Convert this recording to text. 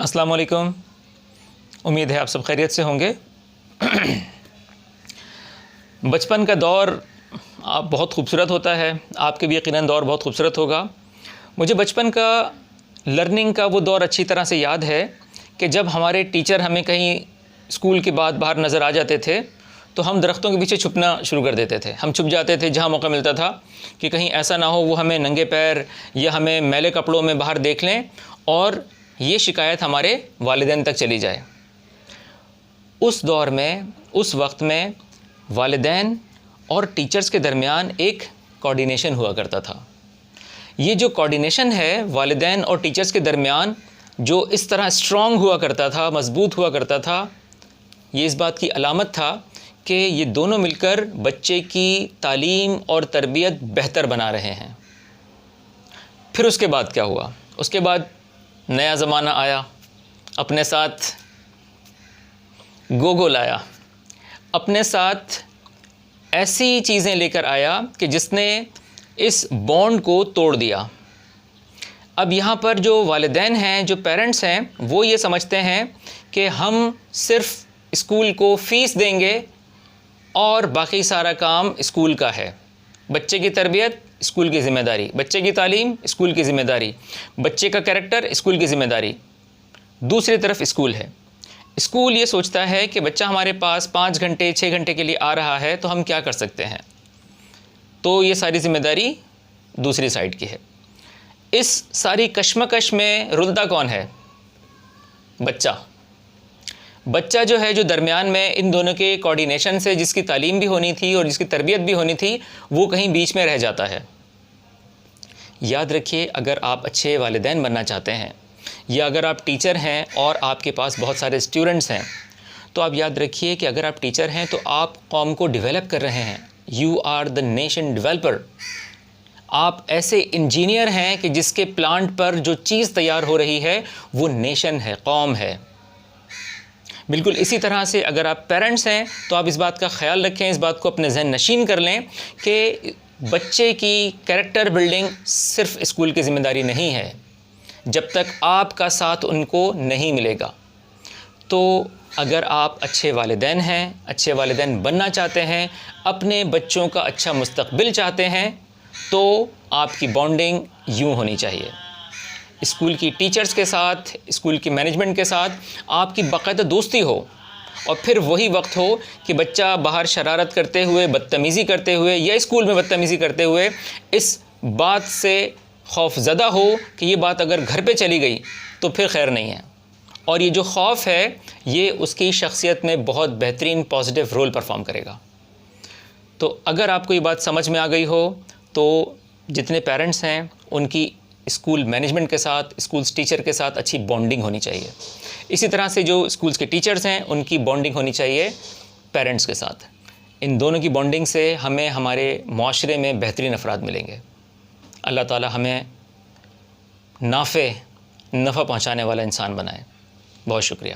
السلام علیکم، امید ہے آپ سب خیریت سے ہوں گے۔ بچپن کا دور بہت خوبصورت ہوتا ہے، آپ کے بھی یقیناً دور بہت خوبصورت ہوگا۔ مجھے بچپن کا لرننگ کا وہ دور اچھی طرح سے یاد ہے کہ جب ہمارے ٹیچر ہمیں کہیں اسکول کے بعد باہر نظر آ جاتے تھے تو ہم درختوں کے پیچھے چھپنا شروع کر دیتے تھے۔ ہم چھپ جاتے تھے جہاں موقع ملتا تھا کہ کہیں ایسا نہ ہو وہ ہمیں ننگے پیر یا ہمیں میلے کپڑوں میں باہر دیکھ لیں اور یہ شکایت ہمارے والدین تک چلی جائے۔ اس دور میں، اس وقت میں والدین اور ٹیچرز کے درمیان ایک کوارڈینیشن ہوا کرتا تھا۔ یہ جو کوارڈینیشن ہے والدین اور ٹیچرز کے درمیان، جو اس طرح اسٹرانگ ہوا کرتا تھا، مضبوط ہوا کرتا تھا، یہ اس بات کی علامت تھا کہ یہ دونوں مل کر بچے کی تعلیم اور تربیت بہتر بنا رہے ہیں۔ پھر اس کے بعد کیا ہوا؟ اس کے بعد نیا زمانہ آیا، اپنے ساتھ گوگو لایا، اپنے ساتھ ایسی چیزیں لے کر آیا کہ جس نے اس بانڈ کو توڑ دیا۔ اب یہاں پر جو والدین ہیں، جو پیرنٹس ہیں، وہ یہ سمجھتے ہیں کہ ہم صرف اسکول کو فیس دیں گے اور باقی سارا کام اسکول کا ہے۔ بچے کی تربیت اسکول کی ذمہ داری، بچے کی تعلیم اسکول کی ذمہ داری، بچے کا کیریکٹر اسکول کی ذمہ داری۔ دوسری طرف اسکول ہے، اسکول یہ سوچتا ہے کہ بچہ ہمارے پاس 5 گھنٹے 6 گھنٹے کے لیے آ رہا ہے تو ہم کیا کر سکتے ہیں، تو یہ ساری ذمہ داری دوسری سائڈ کی ہے۔ اس ساری کشمکش میں رلتا کون ہے؟ بچہ جو ہے، جو درمیان میں ان دونوں کے کوارڈینیشن سے جس کی تعلیم بھی ہونی تھی اور جس کی تربیت بھی ہونی تھی، وہ کہیں بیچ میں رہ جاتا ہے۔ یاد رکھیے، اگر آپ اچھے والدین بننا چاہتے ہیں یا اگر آپ ٹیچر ہیں اور آپ کے پاس بہت سارے اسٹوڈنٹس ہیں، تو آپ یاد رکھیے کہ اگر آپ ٹیچر ہیں تو آپ قوم کو ڈیولپ کر رہے ہیں۔ You are the nation developer. آپ ایسے انجینئر ہیں کہ جس کے پلانٹ پر جو چیز تیار ہو رہی ہے وہ نیشن ہے، قوم ہے۔ بالکل اسی طرح سے اگر آپ پیرنٹس ہیں تو آپ اس بات کا خیال رکھیں، اس بات کو اپنے ذہن نشین کر لیں کہ بچے کی کیریکٹر بلڈنگ صرف اسکول کی ذمہ داری نہیں ہے۔ جب تک آپ کا ساتھ ان کو نہیں ملے گا، تو اگر آپ اچھے والدین ہیں، اچھے والدین بننا چاہتے ہیں، اپنے بچوں کا اچھا مستقبل چاہتے ہیں، تو آپ کی بانڈنگ یوں ہونی چاہیے۔ اسکول کی ٹیچرز کے ساتھ، اسکول کی مینجمنٹ کے ساتھ آپ کی باقاعدہ دوستی ہو، اور پھر وہی وقت ہو کہ بچہ باہر شرارت کرتے ہوئے، بدتمیزی کرتے ہوئے یا اسکول میں بدتمیزی کرتے ہوئے اس بات سے خوف زدہ ہو کہ یہ بات اگر گھر پہ چلی گئی تو پھر خیر نہیں ہے، اور یہ جو خوف ہے یہ اس کی شخصیت میں بہت بہترین پازیٹیو رول پرفارم کرے گا۔ تو اگر آپ کو یہ بات سمجھ میں آ گئی ہو تو جتنے پیرنٹس ہیں ان کی اسکول مینجمنٹ کے ساتھ، اسکولس ٹیچر کے ساتھ اچھی بانڈنگ ہونی چاہیے۔ اسی طرح سے جو اسکولس کے ٹیچرز ہیں ان کی بانڈنگ ہونی چاہیے پیرنٹس کے ساتھ۔ ان دونوں کی بانڈنگ سے ہمیں ہمارے معاشرے میں بہترین افراد ملیں گے۔ اللہ تعالی ہمیں نفع پہنچانے والا انسان بنائے۔ بہت شکریہ۔